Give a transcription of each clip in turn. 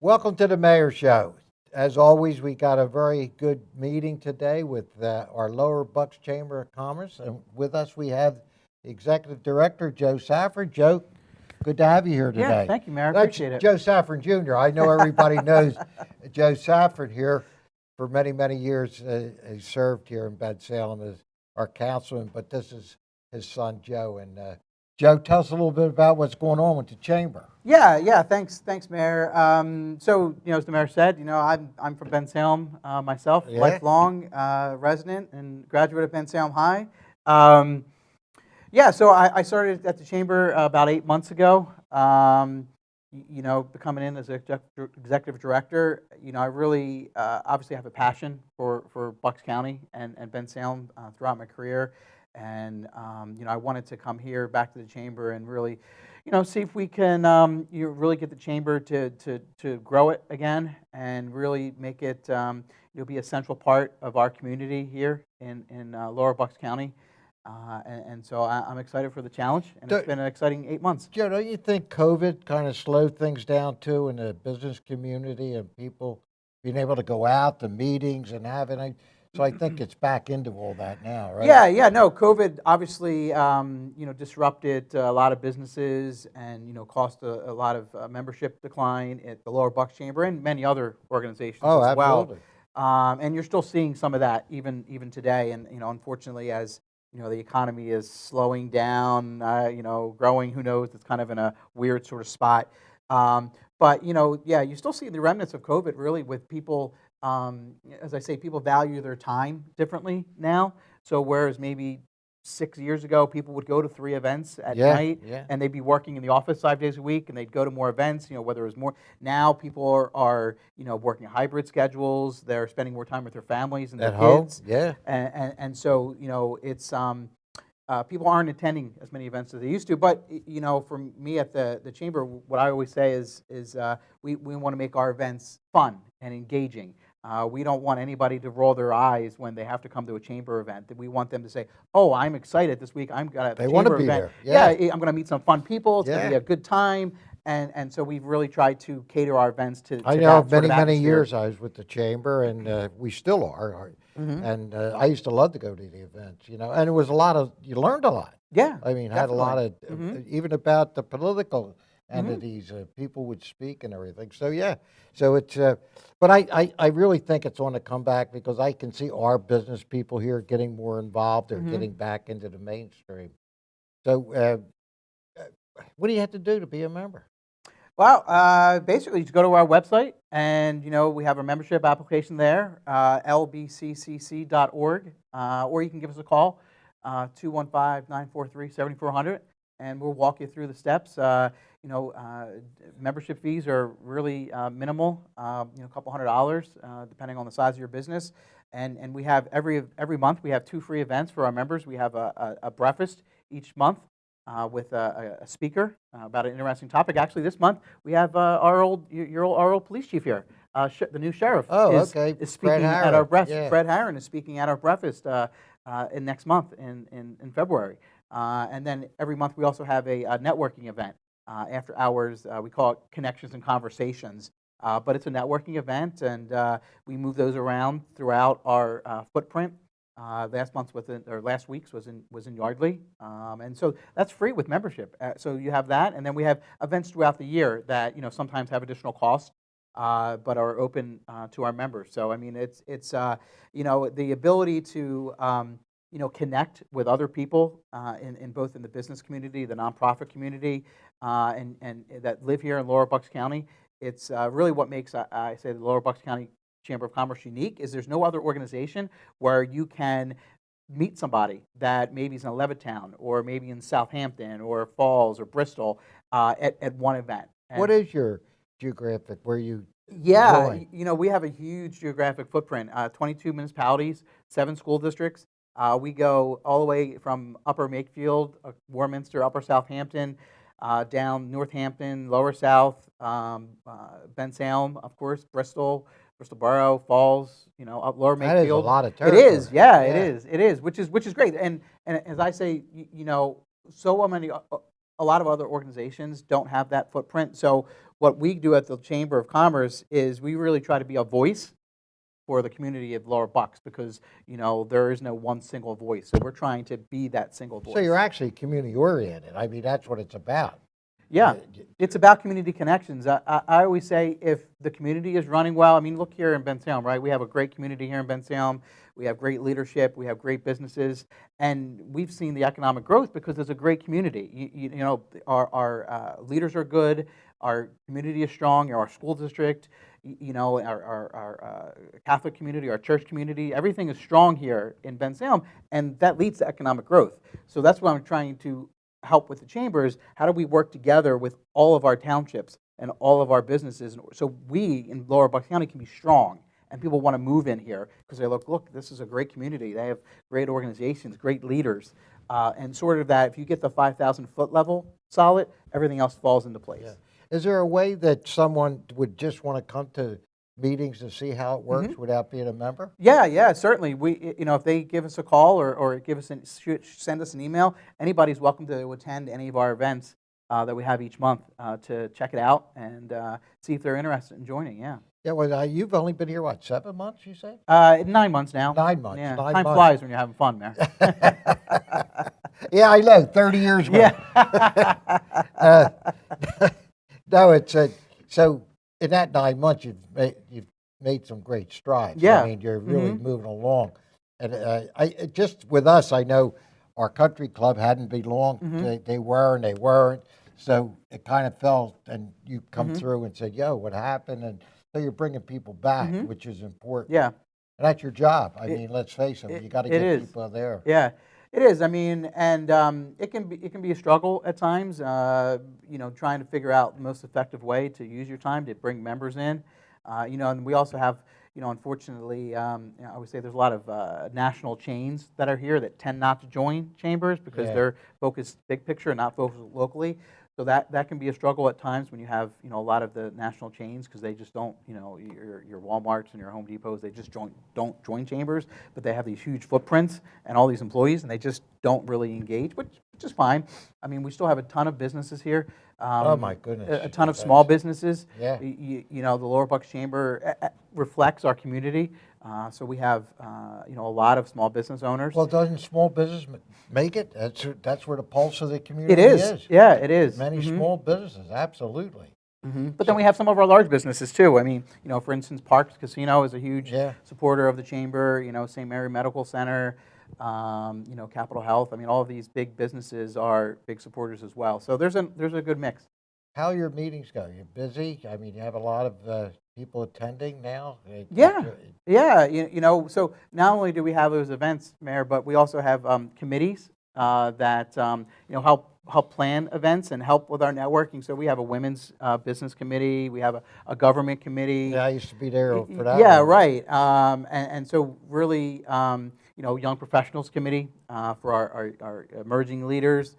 Welcome to the Mayor Show. As always, we got a very good meeting today with our Lower Bucks Chamber of Commerce. And with us, we have the Executive Director, Joe Szafran. Joe, good to have you here today. Yeah, thank you, Mayor. I That's appreciate it. Joe Szafran Jr. I know everybody knows Joe Szafran here. For many, many years, he served here in Bensalem as our councilman, but this is his son, Joe. And Joe, tell us a little bit about what's going on with the chamber. Yeah. Thanks, Mayor. So, as the mayor said, I'm from Bensalem myself, Yeah. lifelong resident and graduate of Bensalem High. So I started at the chamber about 8 months ago. Coming in as executive director, I really obviously have a passion for Bucks County and Bensalem throughout my career. And, I wanted to come here back to the chamber and really, see if we can really get the chamber to grow it again and really make it be a central part of our community here in Lower Bucks County. So I'm excited for the challenge, and it's been an exciting 8 months. Joe, don't you think COVID kind of slowed things down too in the business community and people being able to go out to meetings and having? So I think it's back into all that now, right? Yeah. No, COVID obviously, disrupted a lot of businesses and, caused a lot of membership decline at the Lower Bucks Chamber and many other organizations as well. Absolutely. And you're still seeing some of that even today. And, unfortunately, as the economy is slowing down, growing, who knows, it's kind of in a weird sort of spot. But, you still see the remnants of COVID really with people. As I say, people value their time differently now. So whereas maybe 6 years ago, people would go to 3 events at night, and they'd be working in the office 5 days a week, and they'd go to more events, whether it was more. Now people are working hybrid schedules. They're spending more time with their families and their kids. And so, it's people aren't attending as many events as they used to. But, for me at the chamber, what I always say is we want to make our events fun and engaging. We don't want anybody to roll their eyes when they have to come to a chamber event. We want them to say, "Oh, I'm excited this week. I'm going to They want to be event. there. I'm going to meet some fun people. It's going to be a good time." And so we've really tried to cater our events to I know many years I was with the chamber, and we still are. And I used to love to go to the events, and it was you learned a lot. Yeah. I mean, had a lot of, even about the political entities, people would speak and everything. So it's, but I really think it's on the comeback because I can see our business people here getting more involved or getting back into the mainstream. So what do you have to do to be a member? Well, basically, you just go to our website, and we have a membership application there, lbccc.org, or you can give us a call, 215-943-7400, and we'll walk you through the steps. Membership fees are really minimal, a couple $100, depending on the size of your business. And we have every month we have 2 free events for our members. We have a breakfast each month. With a speaker about an interesting topic. Actually, this month we have our old police chief here, the new sheriff. Is speaking at our breakfast. Fred Harron is speaking at our breakfast in next month in February. And then every month we also have a networking event after hours. We call it Connections and Conversations. But it's a networking event, and we move those around throughout our footprint. Last week's was in Yardley, and so that's free with membership. So you have that, and then we have events throughout the year that sometimes have additional costs, but are open to our members. So I mean, it's the ability to connect with other people in both in the business community, the nonprofit community, and that live here in Lower Bucks County. It's really what makes I say the Lower Bucks County Chamber of Commerce unique is there's no other organization where you can meet somebody that maybe is in Levittown or maybe in Southampton or Falls or Bristol at one event. And what is your geographic where you? Yeah, we have a huge geographic footprint, 22 municipalities, 7 school districts. We go all the way from Upper Makefield, Warminster, Upper Southampton, down Northampton, Lower South, Bensalem, of course, Bristol Borough, Falls, up Lower Makefield. That is a lot of territory. It is, it is, which is great. And as I say, so many a lot of other organizations don't have that footprint. So what we do at the Chamber of Commerce is we really try to be a voice for the community of Lower Bucks because, there is no one single voice. So we're trying to be that single voice. So you're actually community oriented. I mean, that's what it's about. Yeah, it's about community connections. I always say if the community is running well, I mean, look here in Bensalem, right? We have a great community here in Bensalem. We have great leadership. We have great businesses. And we've seen the economic growth because there's a great community. Our leaders are good. Our community is strong. Our school district, our Catholic community, our church community, everything is strong here in Bensalem. And that leads to economic growth. So that's what I'm trying to help with the chambers. How do we work together with all of our townships and all of our businesses so we in Lower Bucks County can be strong and people want to move in here because they look, this is a great community. They have great organizations, great leaders, and sort of that if you get the 5,000 foot level solid, everything else falls into place. Yeah. Is there a way that someone would just want to come to meetings to see how it works without being a member? Yeah, certainly. We, if they give us a call or send us an email, anybody's welcome to attend any of our events that we have each month to check it out and see if they're interested in joining. Yeah. Yeah. Well, you've only been here, what, 7 months? You say? 9 months now. 9 months. Yeah. 9 Time months. flies when you're having fun, man. Yeah, I know. 30 years. Yeah. No, it's so. In that 9 months, you've made some great strides. Yeah. I mean, you're really moving along. And just with us, I know our country club hadn't been long. They were and they weren't. So it kind of fell, and you come through and said, "Yo, what happened?" And so you're bringing people back, which is important. Yeah. And that's your job. I mean, let's face it, you got to get people there. Yeah. It is. I mean, and it can be a struggle at times. Trying to figure out the most effective way to use your time to bring members in. And we also have, unfortunately, I would say there's a lot of national chains that are here that tend not to join chambers because they're focused big picture and not focused locally. So that can be a struggle at times when you have a lot of the national chains because they just don't your WalMarts and your Home Depots, they just don't join chambers, but they have these huge footprints and all these employees and they just don't really engage, which is fine. I mean, we still have a ton of businesses here. Oh my goodness! A ton of small businesses. Yeah. The Lower Bucks Chamber reflects our community. So we have a lot of small business owners. Well, doesn't small business make it? That's where the pulse of the community It is. Yeah, it is. Many small businesses, absolutely. But then we have some of our large businesses too. I mean, for instance, Parks Casino is a huge supporter of the chamber. St. Mary Medical Center, Capital Health. I mean, all of these big businesses are big supporters as well. So there's a good mix. How your meetings go? You're busy? I mean, you have a lot of people attending now? Yeah. So not only do we have those events, Mayor, but we also have committees that, help plan events and help with our networking. So we have a women's business committee. We have a government committee. Yeah, I used to be there for that. Yeah, right. And so really, young professionals committee for our emerging leaders.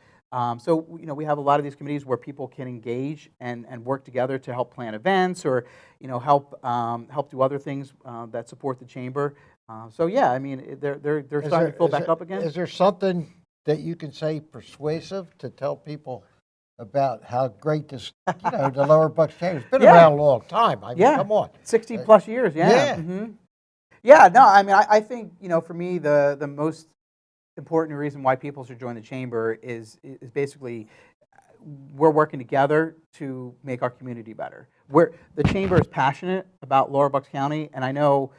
So we have a lot of these committees where people can engage and work together to help plan events or help do other things that support the chamber. So yeah, I mean they're starting to fill back up again. Is there something that you can say persuasive to tell people about how great this the Lower Bucks Chamber? It's been around a long time. I mean, come on, 60 plus years. Yeah. Yeah. No, I mean I think for me the most important reason why people should join the chamber is basically we're working together to make our community better. The chamber is passionate about Lower Bucks County, and I know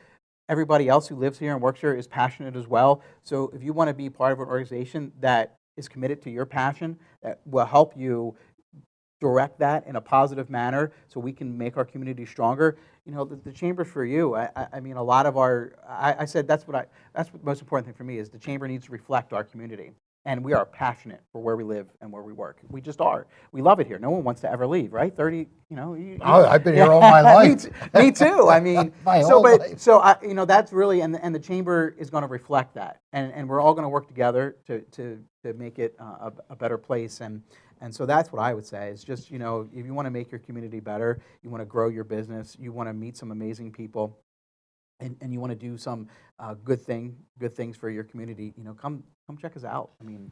everybody else who lives here and works here is passionate as well. So if you want to be part of an organization that is committed to your passion, that will help you direct that in a positive manner so we can make our community stronger, the chamber's for you. I mean, a lot of I said that's what the most important thing for me is the chamber needs to reflect our community. And we are passionate for where we live and where we work. We just are. We love it here. No one wants to ever leave, right? 30, I've been here all my life. me too. I mean, life. That's really, and the chamber is going to reflect that. And we're all going to work together to make it a better place. And so that's what I would say is just, if you want to make your community better, you want to grow your business, you want to meet some amazing people, and you want to do some good things for your community, come check us out. I mean,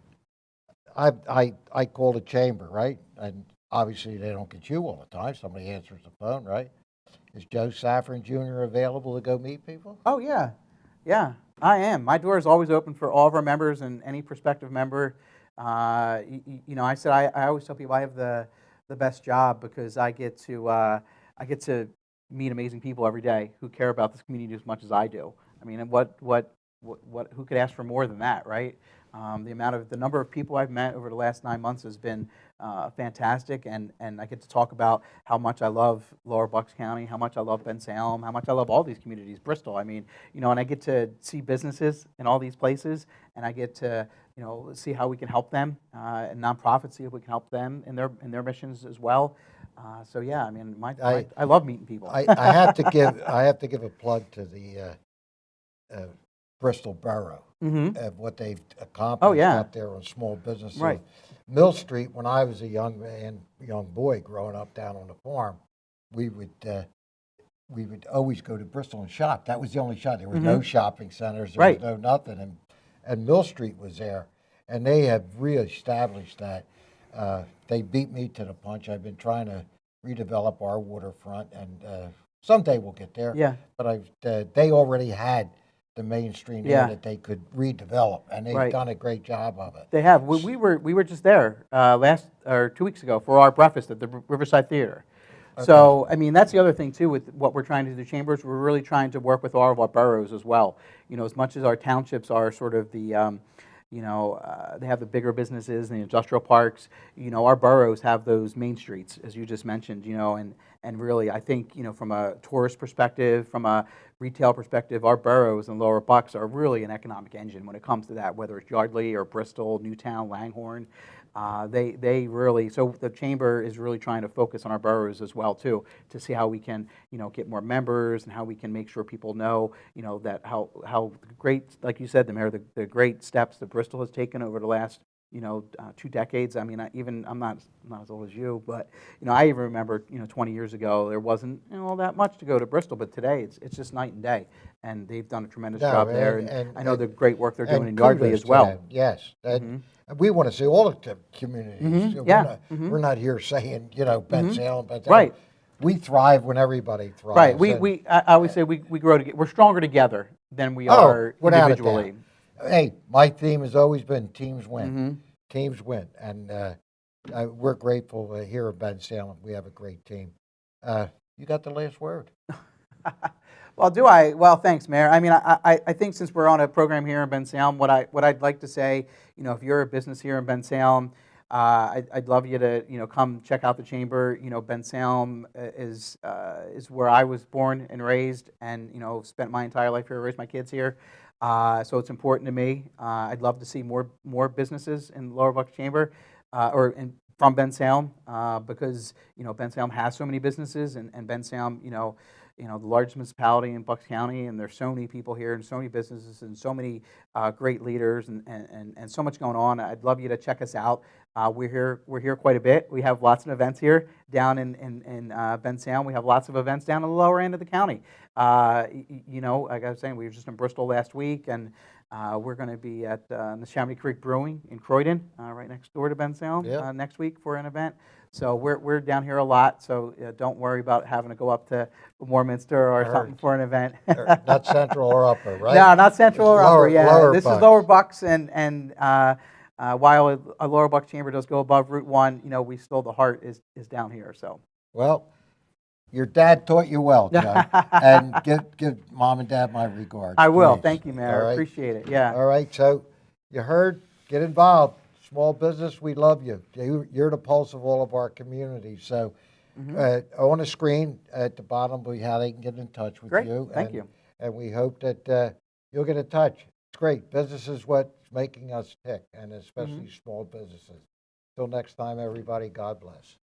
I call the chamber, right? And obviously they don't get you all the time. Somebody answers the phone, right? Is Joe Szafran Jr. available to go meet people? Oh, yeah. Yeah, I am. My door is always open for all of our members and any prospective member. You know, I always tell people I have the best job because I get to meet amazing people every day who care about this community as much as I do. I mean, and who could ask for more than that, right? The number of people I've met over the last 9 months has been fantastic, and I get to talk about how much I love Lower Bucks County, how much I love Bensalem, how much I love all these communities, Bristol. I mean, you know, and I get to see businesses in all these places, and I get to, you know, see how we can help them, and nonprofits, see if we can help them in their missions as well. So yeah, I mean, I love meeting people. I have to give a plug to the Bristol Borough of what they've accomplished yeah. up there on small businesses. Right. Mill Street, when I was a young boy growing up down on the farm, we would always go to Bristol and shop. That was the only shop. There were no shopping centers. There was no nothing. And Mill Street was there. And they have reestablished that. They beat me to the punch. I've been trying to redevelop our waterfront, and someday we'll get there. Yeah. But they already had the Main Street there that they could redevelop, and they've done a great job of it. They have. We were just there 2 weeks ago for our breakfast at the Riverside Theater. Okay. So, I mean, that's the other thing, too, with what we're trying to do, the chambers, we're really trying to work with all of our boroughs as well. You know, as much as our townships are sort of the, they have the bigger businesses and the industrial parks, you know, our boroughs have those main streets, as you just mentioned, you know, and really, I think, you know, from a tourist perspective, from a retail perspective, our boroughs and Lower Bucks are really an economic engine when it comes to that, whether it's Yardley or Bristol, Newtown, Langhorne. They really, so the chamber is really trying to focus on our boroughs as well too, to see how we can, you know, get more members and how we can make sure people know, you know, that how great, like you said, the mayor, the great steps that Bristol has taken over the last, you know, 2 decades. I mean, I'm not as old as you, but you know, I even remember, you know, 20 years ago there wasn't, you know, all that much to go to Bristol, but today it's just night and day, and they've done a tremendous job there, and I know the great work they're doing in Yardley as well. Yes. We want to see all the communities. We're not here saying, you know, Bensalem, Bensalem. Right. We thrive when everybody thrives. Right. I always say we grow together. We're stronger together than we are individually. Hey, my theme has always been teams win. Teams win, and we're grateful here at Bensalem. We have a great team. You got the last word. Well, do I? Well, thanks, Mayor. I mean, I think since we're on a program here in Bensalem, what I'd like to say, you know, if you're a business here in Bensalem, I'd love you to, you know, come check out the chamber. You know, Bensalem is where I was born and raised, and you know, spent my entire life here, raised my kids here. So it's important to me. I'd love to see more businesses in Lower Bucks Chamber, from Bensalem, because you know, Bensalem has so many businesses, and Bensalem, you know, the largest municipality in Bucks County, and there's so many people here, and so many businesses, and so many great leaders, and so much going on. I'd love you to check us out. We're here quite a bit. We have lots of events here down in Bensalem. We have lots of events down in the lower end of the county. You know, like I was saying, we were just in Bristol last week, and we're going to be at the Chamonix Creek Brewing in Croydon, right next door to Bensalem, next week for an event. So we're down here a lot, so don't worry about having to go up to Warminster or something for an event. Not Central or Upper, right? No, not Central or Upper, yeah. This Bucks. is Lower Bucks, and while a Lower Bucks Chamber does go above Route 1, you know, we still, the heart is down here, so. Well, your dad taught you well, Joe, and give Mom and Dad my regards. I will. Please. Thank you, Mayor. All right. Appreciate it, yeah. All right, so you heard, get involved. Small business, we love you. You're the pulse of all of our communities. So on the screen at the bottom will be how they can get in touch with you. Thank you. And we hope that you'll get in touch. It's great. Business is what's making us tick, and especially small businesses. Till next time, everybody, God bless.